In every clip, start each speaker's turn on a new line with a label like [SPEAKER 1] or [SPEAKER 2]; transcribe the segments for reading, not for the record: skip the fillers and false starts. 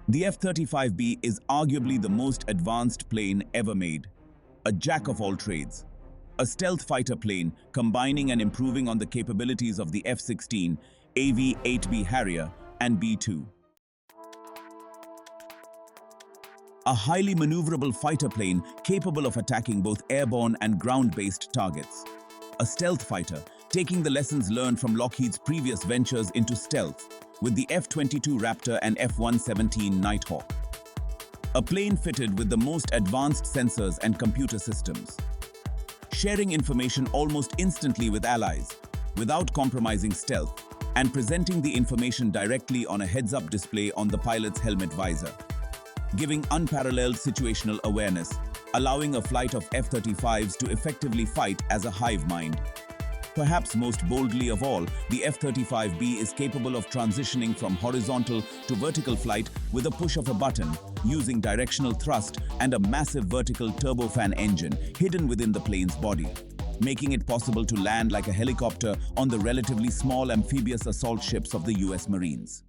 [SPEAKER 1] The F-35B is arguably the most advanced plane ever made, a jack of all trades. A stealth fighter plane combining and improving on the capabilities of the F-16, AV-8B Harrier, and B-2. A highly maneuverable fighter plane capable of attacking both airborne and ground-based targets. A stealth fighter, taking the lessons learned from Lockheed's previous ventures into stealth with the F-22 Raptor and F-117 Nighthawk. A plane fitted with the most advanced sensors and computer systems, sharing information almost instantly with allies, without compromising stealth, and presenting the information directly on a heads-up display on the pilot's helmet visor, giving unparalleled situational awareness, allowing a flight of F-35s to effectively fight as a hive mind. Perhaps most boldly of all, the F-35B is capable of transitioning from horizontal to vertical flight with a push of a button, using directional thrust and a massive vertical turbofan engine hidden within the plane's body, making it possible to land like a helicopter on the relatively small amphibious assault ships of the US Marines.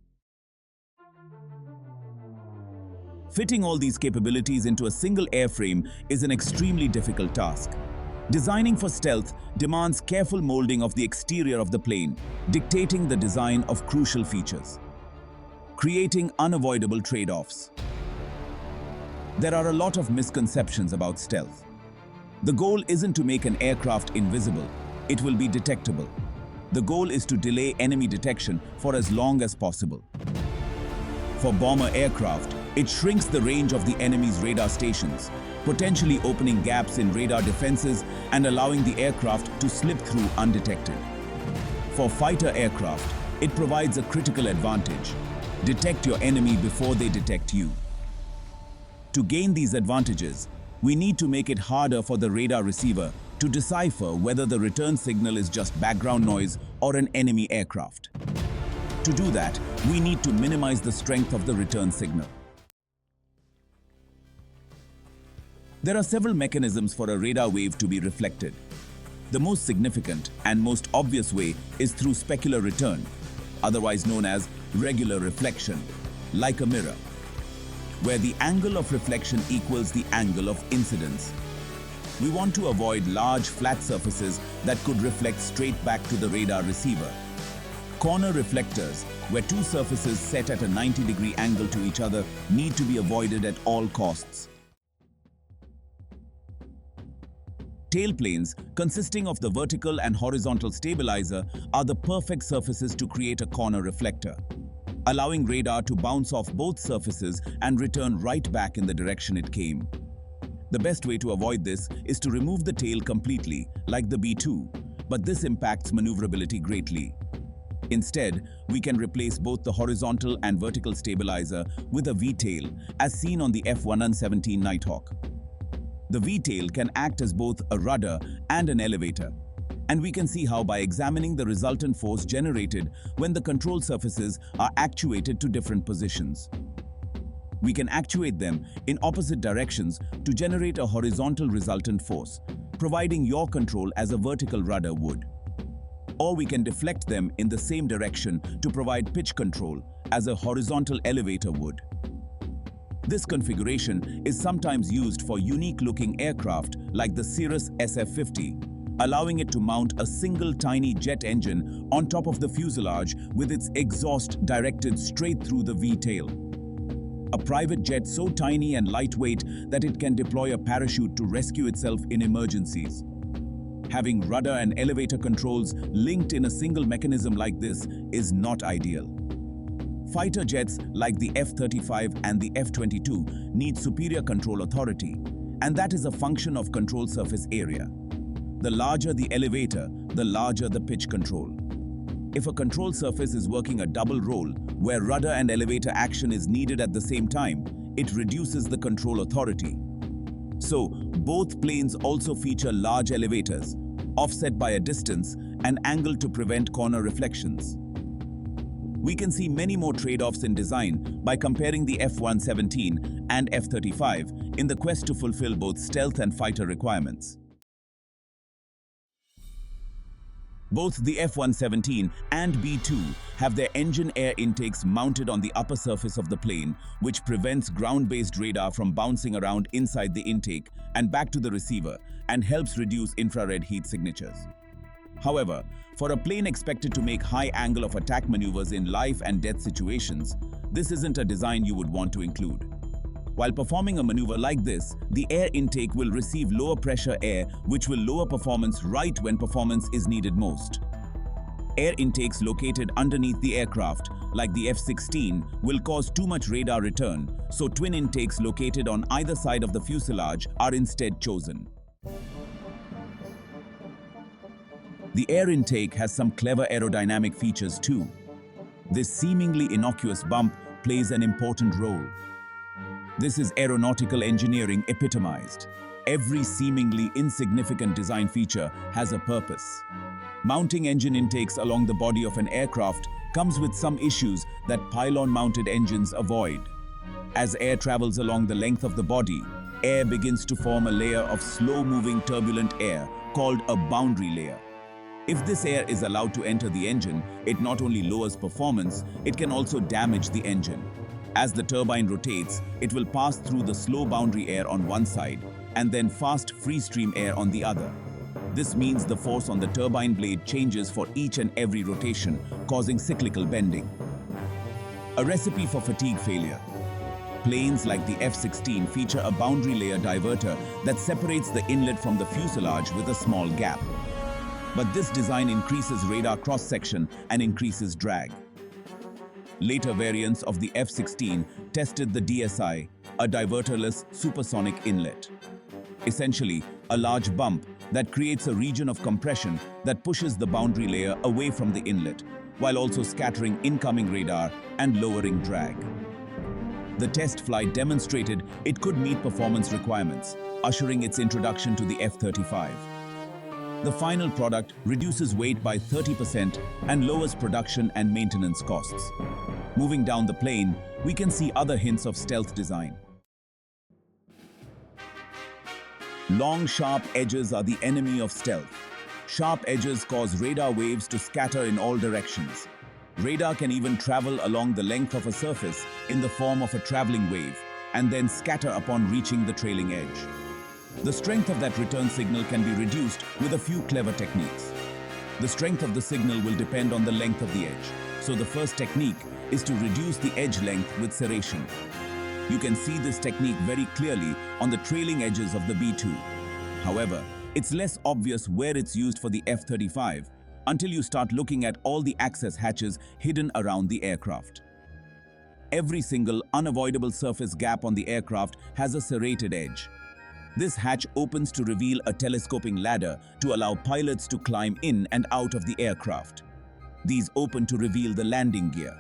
[SPEAKER 1] Fitting all these capabilities into a single airframe is an extremely difficult task. Designing for stealth demands careful molding of the exterior of the plane, dictating the design of crucial features, creating unavoidable trade-offs. There are a lot of misconceptions about stealth. The goal isn't to make an aircraft invisible, it will be detectable. The goal is to delay enemy detection for as long as possible. For bomber aircraft, it shrinks the range of the enemy's radar stations, potentially opening gaps in radar defenses and allowing the aircraft to slip through undetected. For fighter aircraft, it provides a critical advantage. Detect your enemy before they detect you. To gain these advantages, we need to make it harder for the radar receiver to decipher whether the return signal is just background noise or an enemy aircraft. To do that, we need to minimize the strength of the return signal. There are several mechanisms for a radar wave to be reflected. The most significant and most obvious way is through specular return, otherwise known as regular reflection, like a mirror, where the angle of reflection equals the angle of incidence. We want to avoid large flat surfaces that could reflect straight back to the radar receiver. Corner reflectors, where two surfaces set at a 90-degree angle to each other, need to be avoided at all costs. Tailplanes, consisting of the vertical and horizontal stabilizer, are the perfect surfaces to create a corner reflector, allowing radar to bounce off both surfaces and return right back in the direction it came. The best way to avoid this is to remove the tail completely, like the B-2, but this impacts maneuverability greatly. Instead, we can replace both the horizontal and vertical stabilizer with a V-tail, as seen on the F-117 Nighthawk. The V-tail can act as both a rudder and an elevator, and we can see how by examining the resultant force generated when the control surfaces are actuated to different positions. We can actuate them in opposite directions to generate a horizontal resultant force, providing yaw control as a vertical rudder would. Or we can deflect them in the same direction to provide pitch control as a horizontal elevator would. This configuration is sometimes used for unique-looking aircraft like the Cirrus SF-50, allowing it to mount a single tiny jet engine on top of the fuselage with its exhaust directed straight through the V-tail. A private jet so tiny and lightweight that it can deploy a parachute to rescue itself in emergencies. Having rudder and elevator controls linked in a single mechanism like this is not ideal. Fighter jets like the F-35 and the F-22 need superior control authority, and that is a function of control surface area. The larger the elevator, the larger the pitch control. If a control surface is working a double role, where rudder and elevator action is needed at the same time, it reduces the control authority. So, both planes also feature large elevators, offset by a distance and angled to prevent corner reflections. We can see many more trade-offs in design by comparing the F-117 and F-35 in the quest to fulfill both stealth and fighter requirements. Both the F-117 and B-2 have their engine air intakes mounted on the upper surface of the plane, which prevents ground-based radar from bouncing around inside the intake and back to the receiver and helps reduce infrared heat signatures. However, for a plane expected to make high angle of attack maneuvers in life and death situations, this isn't a design you would want to include. While performing a maneuver like this, the air intake will receive lower pressure air, which will lower performance right when performance is needed most. Air intakes located underneath the aircraft, like the F-16, will cause too much radar return, so twin intakes located on either side of the fuselage are instead chosen. The air intake has some clever aerodynamic features too. This seemingly innocuous bump plays an important role. This is aeronautical engineering epitomized. Every seemingly insignificant design feature has a purpose. Mounting engine intakes along the body of an aircraft comes with some issues that pylon-mounted engines avoid. As air travels along the length of the body, air begins to form a layer of slow-moving turbulent air called a boundary layer. If this air is allowed to enter the engine, it not only lowers performance, it can also damage the engine. As the turbine rotates, it will pass through the slow boundary air on one side and then fast free stream air on the other. This means the force on the turbine blade changes for each and every rotation, causing cyclical bending. A recipe for fatigue failure. Planes like the F-16 feature a boundary layer diverter that separates the inlet from the fuselage with a small gap. But this design increases radar cross-section and increases drag. Later variants of the F-16 tested the DSI, a diverterless supersonic inlet. Essentially, a large bump that creates a region of compression that pushes the boundary layer away from the inlet, while also scattering incoming radar and lowering drag. The test flight demonstrated it could meet performance requirements, ushering its introduction to the F-35. The final product reduces weight by 30% and lowers production and maintenance costs. Moving down the plane, we can see other hints of stealth design. Long, sharp edges are the enemy of stealth. Sharp edges cause radar waves to scatter in all directions. Radar can even travel along the length of a surface in the form of a traveling wave and then scatter upon reaching the trailing edge. The strength of that return signal can be reduced with a few clever techniques. The strength of the signal will depend on the length of the edge, so the first technique is to reduce the edge length with serration. You can see this technique very clearly on the trailing edges of the B-2. However, it's less obvious where it's used for the F-35 until you start looking at all the access hatches hidden around the aircraft. Every single unavoidable surface gap on the aircraft has a serrated edge. This hatch opens to reveal a telescoping ladder to allow pilots to climb in and out of the aircraft. These open to reveal the landing gear.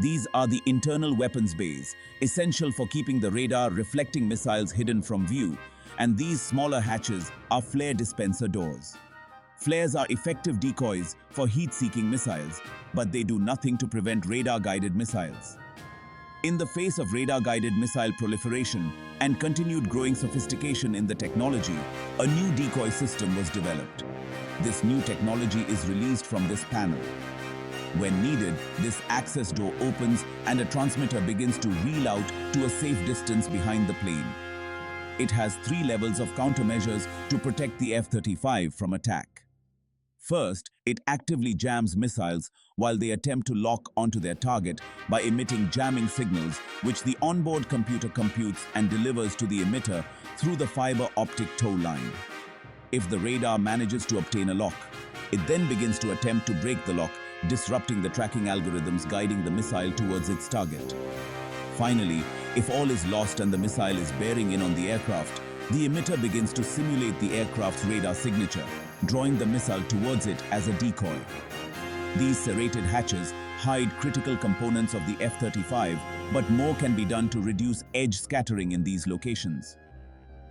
[SPEAKER 1] These are the internal weapons bays, essential for keeping the radar reflecting missiles hidden from view, and these smaller hatches are flare dispenser doors. Flares are effective decoys for heat-seeking missiles, but they do nothing to prevent radar-guided missiles. In the face of radar-guided missile proliferation and continued growing sophistication in the technology, a new decoy system was developed. This new technology is released from this panel. When needed, this access door opens and a transmitter begins to reel out to a safe distance behind the plane. It has 3 levels of countermeasures to protect the F-35 from attack. First, it actively jams missiles while they attempt to lock onto their target by emitting jamming signals, which the onboard computer computes and delivers to the emitter through the fiber optic tow line. If the radar manages to obtain a lock, it then begins to attempt to break the lock, disrupting the tracking algorithms guiding the missile towards its target. Finally, if all is lost and the missile is bearing in on the aircraft, the emitter begins to simulate the aircraft's radar signature, drawing the missile towards it as a decoy. These serrated hatches hide critical components of the F-35, but more can be done to reduce edge scattering in these locations.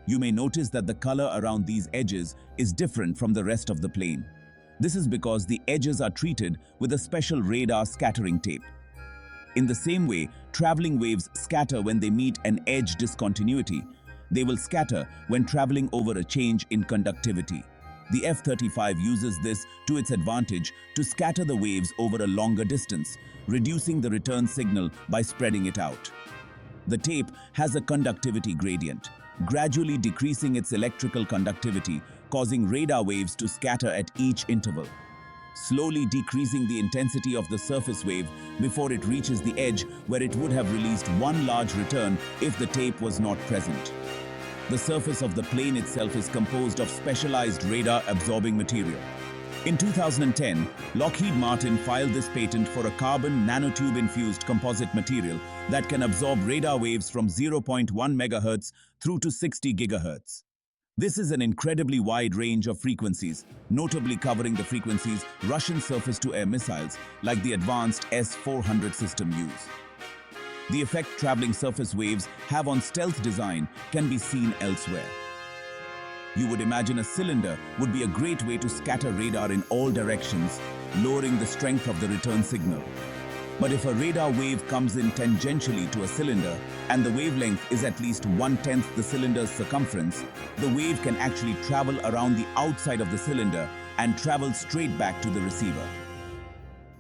[SPEAKER 1] You may notice that the color around these edges is different from the rest of the plane. This is because the edges are treated with a special radar scattering tape. In the same way, traveling waves scatter when they meet an edge discontinuity. They will scatter when traveling over a change in conductivity. The F-35 uses this to its advantage to scatter the waves over a longer distance, reducing the return signal by spreading it out. The tape has a conductivity gradient, gradually decreasing its electrical conductivity, causing radar waves to scatter at each interval, slowly decreasing the intensity of the surface wave before it reaches the edge where it would have released one large return if the tape was not present. The surface of the plane itself is composed of specialized radar-absorbing material. In 2010, Lockheed Martin filed this patent for a carbon nanotube-infused composite material that can absorb radar waves from 0.1 MHz through to 60 GHz. This is an incredibly wide range of frequencies, notably covering the frequencies Russian surface-to-air missiles like the advanced S-400 system use. The effect traveling surface waves have on stealth design can be seen elsewhere. You would imagine a cylinder would be a great way to scatter radar in all directions, lowering the strength of the return signal. But if a radar wave comes in tangentially to a cylinder and the wavelength is at least 1/10 the cylinder's circumference, the wave can actually travel around the outside of the cylinder and travel straight back to the receiver.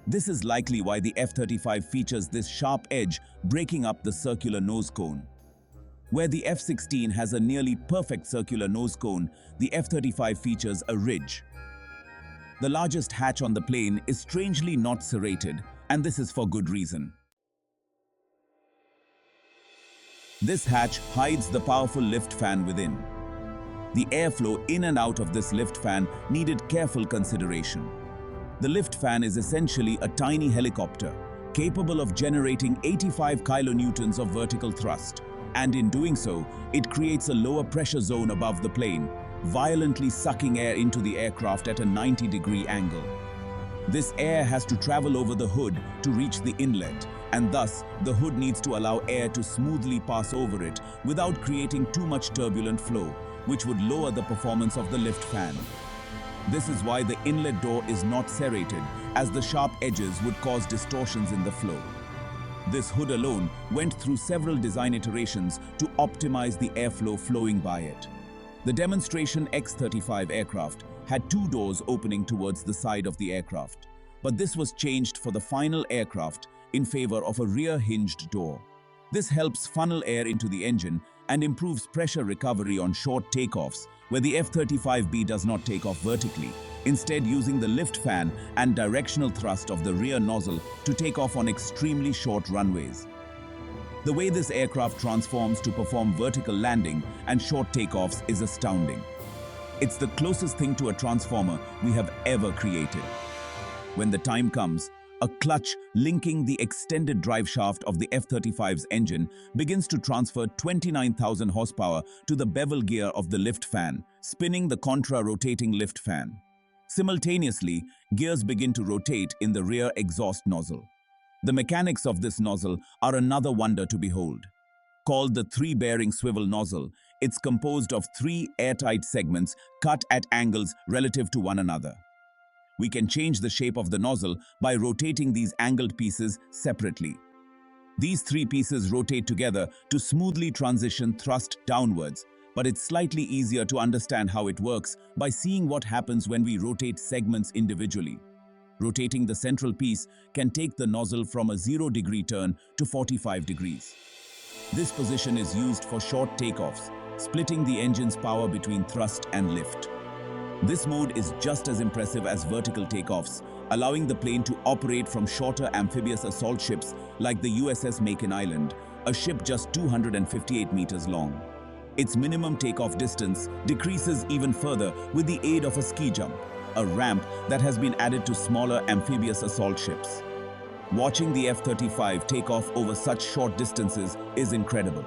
[SPEAKER 1] This is likely why the F-35 features this sharp edge breaking up the circular nose cone. Where the F-16 has a nearly perfect circular nose cone, the F-35 features a ridge. The largest hatch on the plane is strangely not serrated, and this is for good reason. This hatch hides the powerful lift fan within. The airflow in and out of this lift fan needed careful consideration. The lift fan is essentially a tiny helicopter, capable of generating 85 kilonewtons of vertical thrust, and in doing so, it creates a lower pressure zone above the plane, violently sucking air into the aircraft at a 90-degree angle. This air has to travel over the hood to reach the inlet, and thus the hood needs to allow air to smoothly pass over it without creating too much turbulent flow, which would lower the performance of the lift fan. This is why the inlet door is not serrated, as the sharp edges would cause distortions in the flow. This hood alone went through several design iterations to optimize the airflow flowing by it. The demonstration X-35 aircraft had two doors opening towards the side of the aircraft, but this was changed for the final aircraft in favor of a rear-hinged door. This helps funnel air into the engine and improves pressure recovery on short takeoffs where the F-35B does not take off vertically, instead using the lift fan and directional thrust of the rear nozzle to take off on extremely short runways. The way this aircraft transforms to perform vertical landing and short takeoffs is astounding. It's the closest thing to a transformer we have ever created. When the time comes, a clutch linking the extended drive shaft of the F-35's engine begins to transfer 29,000 horsepower to the bevel gear of the lift fan, spinning the contra-rotating lift fan. Simultaneously, gears begin to rotate in the rear exhaust nozzle. The mechanics of this nozzle are another wonder to behold. Called the three-bearing swivel nozzle, it's composed of three airtight segments cut at angles relative to one another. We can change the shape of the nozzle by rotating these angled pieces separately. These three pieces rotate together to smoothly transition thrust downwards, but it's slightly easier to understand how it works by seeing what happens when we rotate segments individually. Rotating the central piece can take the nozzle from a 0-degree turn to 45 degrees. This position is used for short takeoffs, splitting the engine's power between thrust and lift. This mode is just as impressive as vertical takeoffs, allowing the plane to operate from shorter amphibious assault ships like the USS Makin Island, a ship just 258 meters long. Its minimum takeoff distance decreases even further with the aid of a ski jump, a ramp that has been added to smaller amphibious assault ships. Watching the F-35 take off over such short distances is incredible.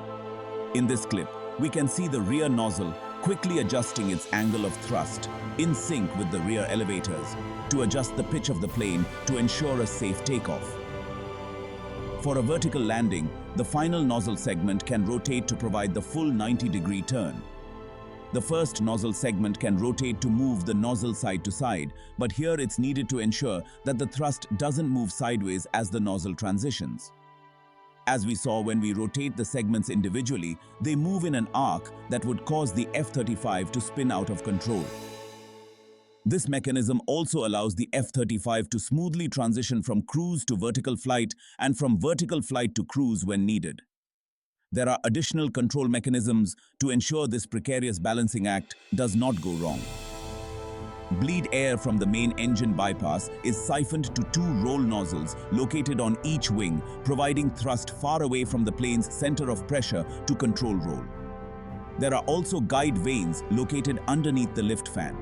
[SPEAKER 1] In this clip, we can see the rear nozzle quickly adjusting its angle of thrust in sync with the rear elevators to adjust the pitch of the plane to ensure a safe takeoff. For a vertical landing, the final nozzle segment can rotate to provide the full 90-degree turn. The first nozzle segment can rotate to move the nozzle side to side, but here it's needed to ensure that the thrust doesn't move sideways as the nozzle transitions. As we saw when we rotate the segments individually, they move in an arc that would cause the F-35 to spin out of control. This mechanism also allows the F-35 to smoothly transition from cruise to vertical flight and from vertical flight to cruise when needed. There are additional control mechanisms to ensure this precarious balancing act does not go wrong. Bleed air from the main engine bypass is siphoned to two roll nozzles located on each wing, providing thrust far away from the plane's center of pressure to control roll. There are also guide vanes located underneath the lift fan.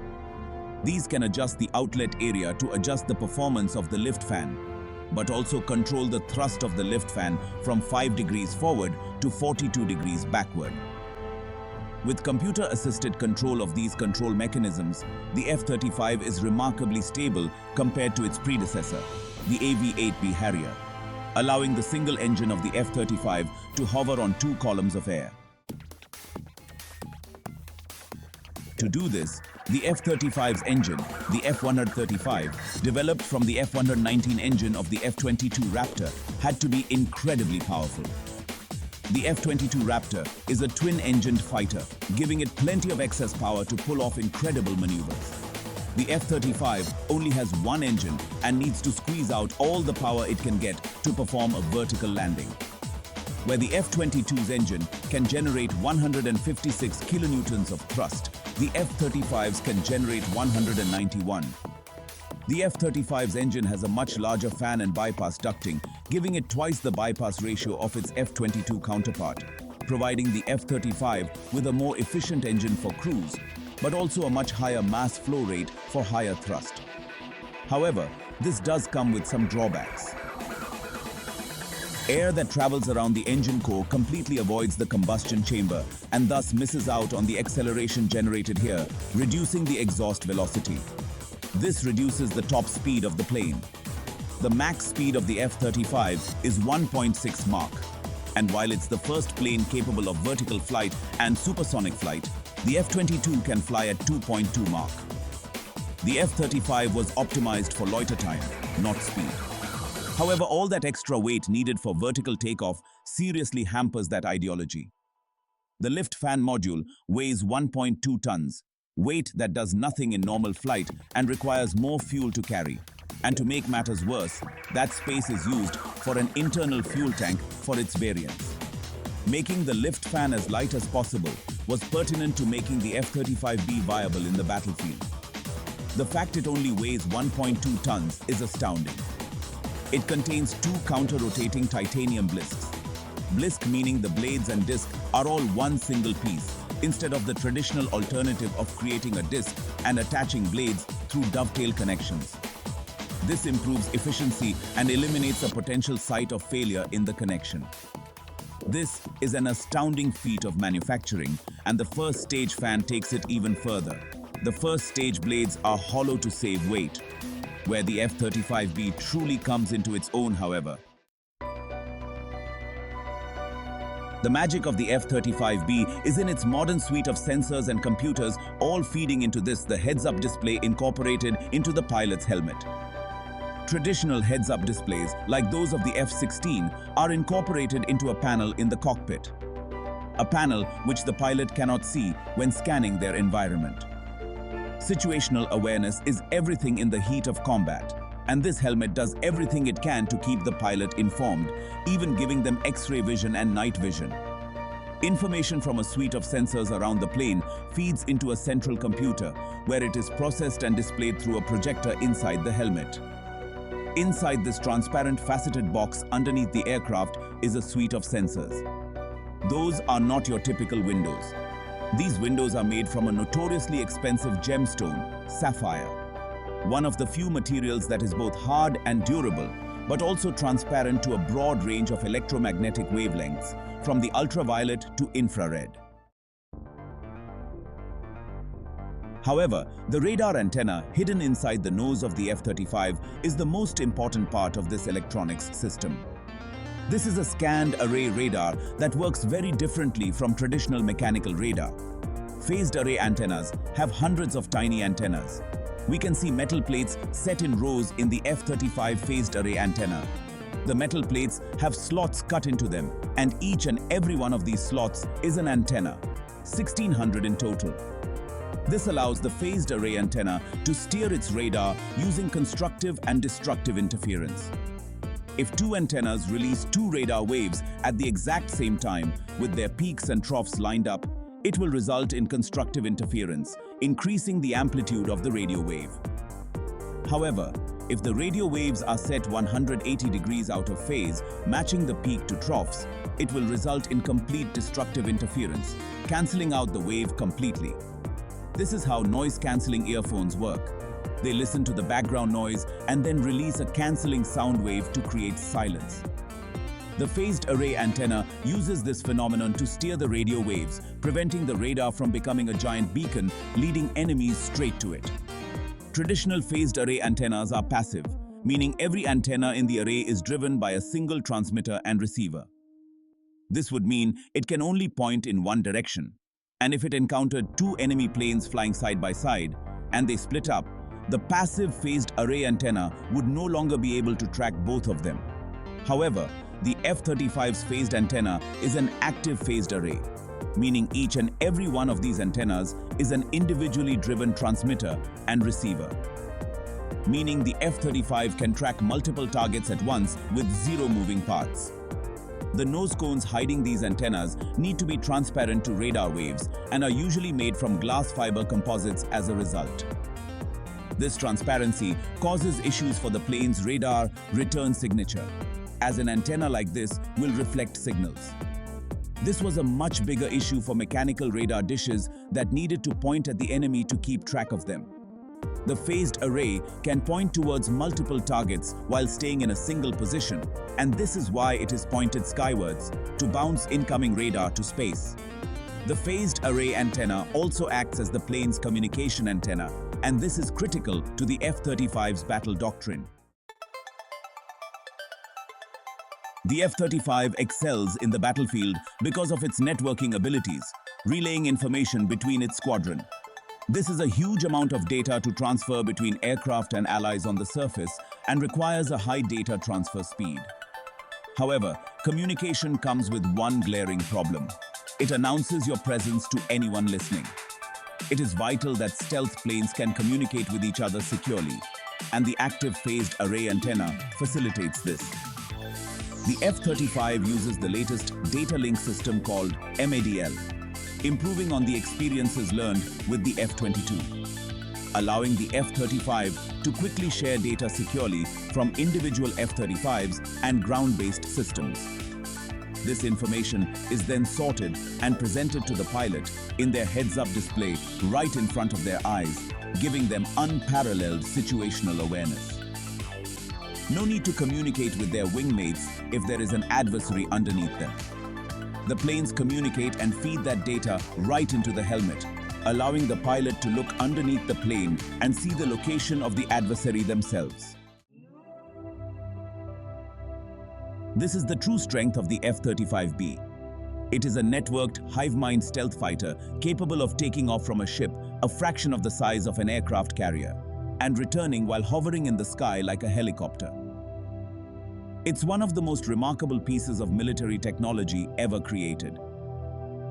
[SPEAKER 1] These can adjust the outlet area to adjust the performance of the lift fan, but also control the thrust of the lift fan from 5 degrees forward to 42 degrees backward. With computer-assisted control of these control mechanisms, the F-35 is remarkably stable compared to its predecessor, the AV-8B Harrier, allowing the single engine of the F-35 to hover on two columns of air. To do this, the F-35's engine, the F-135, developed from the F-119 engine of the F-22 Raptor, had to be incredibly powerful. The F-22 Raptor is a twin-engined fighter, giving it plenty of excess power to pull off incredible maneuvers. The F-35 only has one engine and needs to squeeze out all the power it can get to perform a vertical landing. Where the F-22's engine can generate 156 kilonewtons of thrust, the F-35's can generate 191. The F-35's engine has a much larger fan and bypass ducting, giving it twice the bypass ratio of its F-22 counterpart, providing the F-35 with a more efficient engine for cruise, but also a much higher mass flow rate for higher thrust. However, this does come with some drawbacks. Air that travels around the engine core completely avoids the combustion chamber and thus misses out on the acceleration generated here, reducing the exhaust velocity. This reduces the top speed of the plane. The max speed of the F-35 is 1.6 Mach, and while it's the first plane capable of vertical flight and supersonic flight, the F-22 can fly at 2.2 Mach. The F-35 was optimized for loiter time, not speed. However, all that extra weight needed for vertical takeoff seriously hampers that ideology. The lift fan module weighs 1.2 tons, weight that does nothing in normal flight and requires more fuel to carry. And to make matters worse, that space is used for an internal fuel tank for its variants. Making the lift fan as light as possible was pertinent to making the F-35B viable in the battlefield. The fact it only weighs 1.2 tons is astounding. It contains two counter-rotating titanium blisks. Blisk meaning the blades and disc are all one single piece, instead of the traditional alternative of creating a disc and attaching blades through dovetail connections. This improves efficiency and eliminates a potential site of failure in the connection. This is an astounding feat of manufacturing, and the first stage fan takes it even further. The first stage blades are hollow to save weight. Where the F-35B truly comes into its own, however. The magic of the F-35B is in its modern suite of sensors and computers, all feeding into the heads-up display incorporated into the pilot's helmet. Traditional heads-up displays, like those of the F-16, are incorporated into a panel in the cockpit. A panel which the pilot cannot see when scanning their environment. Situational awareness is everything in the heat of combat, and this helmet does everything it can to keep the pilot informed, even giving them X-ray vision and night vision. Information from a suite of sensors around the plane feeds into a central computer, where it is processed and displayed through a projector inside the helmet. Inside this transparent faceted box underneath the aircraft is a suite of sensors. Those are not your typical windows. These windows are made from a notoriously expensive gemstone, sapphire, one of the few materials that is both hard and durable, but also transparent to a broad range of electromagnetic wavelengths, from the ultraviolet to infrared. However, the radar antenna hidden inside the nose of the F-35 is the most important part of this electronics system. This is a scanned array radar that works very differently from traditional mechanical radar. Phased array antennas have hundreds of tiny antennas. We can see metal plates set in rows in the F-35 phased array antenna. The metal plates have slots cut into them, and each and every one of these slots is an antenna, 1,600 in total. This allows the phased array antenna to steer its radar using constructive and destructive interference. If two antennas release two radar waves at the exact same time with their peaks and troughs lined up, it will result in constructive interference, increasing the amplitude of the radio wave. However, if the radio waves are set 180 degrees out of phase, matching the peak to troughs, it will result in complete destructive interference, cancelling out the wave completely. This is how noise-cancelling earphones work. They listen to the background noise and then release a cancelling sound wave to create silence. The phased array antenna uses this phenomenon to steer the radio waves, preventing the radar from becoming a giant beacon, leading enemies straight to it. Traditional phased array antennas are passive, meaning every antenna in the array is driven by a single transmitter and receiver. This would mean it can only point in one direction, and if it encountered two enemy planes flying side by side, and they split up, the passive phased array antenna would no longer be able to track both of them. However, the F-35's phased antenna is an active phased array, meaning each and every one of these antennas is an individually driven transmitter and receiver. Meaning the F-35 can track multiple targets at once with zero moving parts. The nose cones hiding these antennas need to be transparent to radar waves and are usually made from glass fiber composites as a result. This transparency causes issues for the plane's radar return signature, as an antenna like this will reflect signals. This was a much bigger issue for mechanical radar dishes that needed to point at the enemy to keep track of them. The phased array can point towards multiple targets while staying in a single position, and this is why it is pointed skywards to bounce incoming radar to space. The phased array antenna also acts as the plane's communication antenna, and this is critical to the F-35's battle doctrine. The F-35 excels in the battlefield because of its networking abilities, relaying information between its squadron. This is a huge amount of data to transfer between aircraft and allies on the surface and requires a high data transfer speed. However, communication comes with one glaring problem. It announces your presence to anyone listening. It is vital that stealth planes can communicate with each other securely, and the active phased array antenna facilitates this. The F-35 uses the latest data link system called MADL, improving on the experiences learned with the F-22, allowing the F-35 to quickly share data securely from individual F-35s and ground-based systems. This information is then sorted and presented to the pilot in their heads-up display right in front of their eyes, giving them unparalleled situational awareness. No need to communicate with their wingmates if there is an adversary underneath them. The planes communicate and feed that data right into the helmet, allowing the pilot to look underneath the plane and see the location of the adversary themselves. This is the true strength of the F-35B. It is a networked, hive-mind stealth fighter capable of taking off from a ship a fraction of the size of an aircraft carrier and returning while hovering in the sky like a helicopter. It's one of the most remarkable pieces of military technology ever created.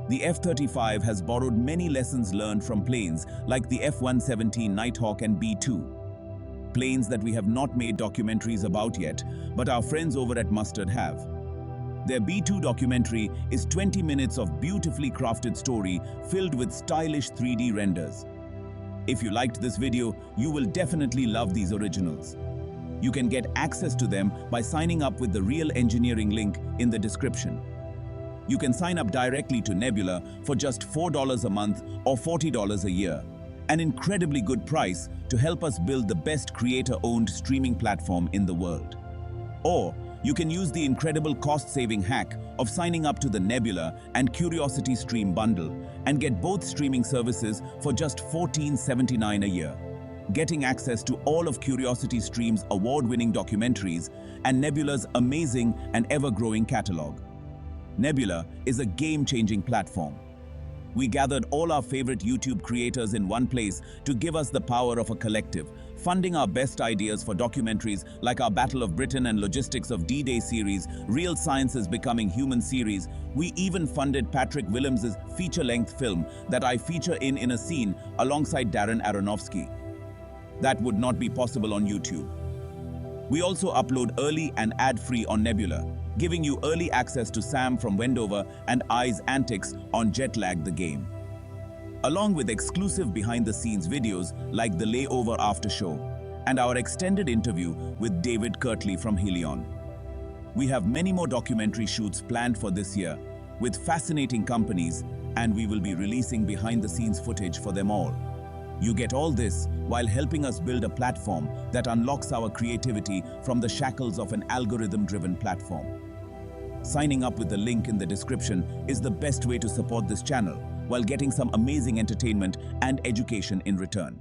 [SPEAKER 1] The F-35 has borrowed many lessons learned from planes like the F-117 Nighthawk and B-2, planes that we have not made documentaries about yet, but our friends over at Mustard have. Their B-2 documentary is 20 minutes of beautifully crafted story filled with stylish 3D renders. If you liked this video, you will definitely love these originals. You can get access to them by signing up with the Real Engineering link in the description. You can sign up directly to Nebula for just $4 a month or $40 a year, an incredibly good price to help us build the best creator-owned streaming platform in the world. Or you can use the incredible cost-saving hack of signing up to the Nebula and Curiosity Stream bundle and get both streaming services for just $14.79 a year, getting access to all of Curiosity Stream's award-winning documentaries and Nebula's amazing and ever-growing catalog. Nebula is a game-changing platform. We gathered all our favorite YouTube creators in one place to give us the power of a collective, funding our best ideas for documentaries like our Battle of Britain and Logistics of D-Day series, Real Science is Becoming Human series. We even funded Patrick Willems's feature-length film that I feature in a scene alongside Darren Aronofsky. That would not be possible on YouTube. We also upload early and ad-free on Nebula, giving you early access to Sam from Wendover and I's antics on Jetlag the Game, along with exclusive behind-the-scenes videos like the Layover After Show and our extended interview with David Kirtley from Helion. We have many more documentary shoots planned for this year with fascinating companies, and we will be releasing behind-the-scenes footage for them all. You get all this while helping us build a platform that unlocks our creativity from the shackles of an algorithm-driven platform. Signing up with the link in the description is the best way to support this channel while getting some amazing entertainment and education in return.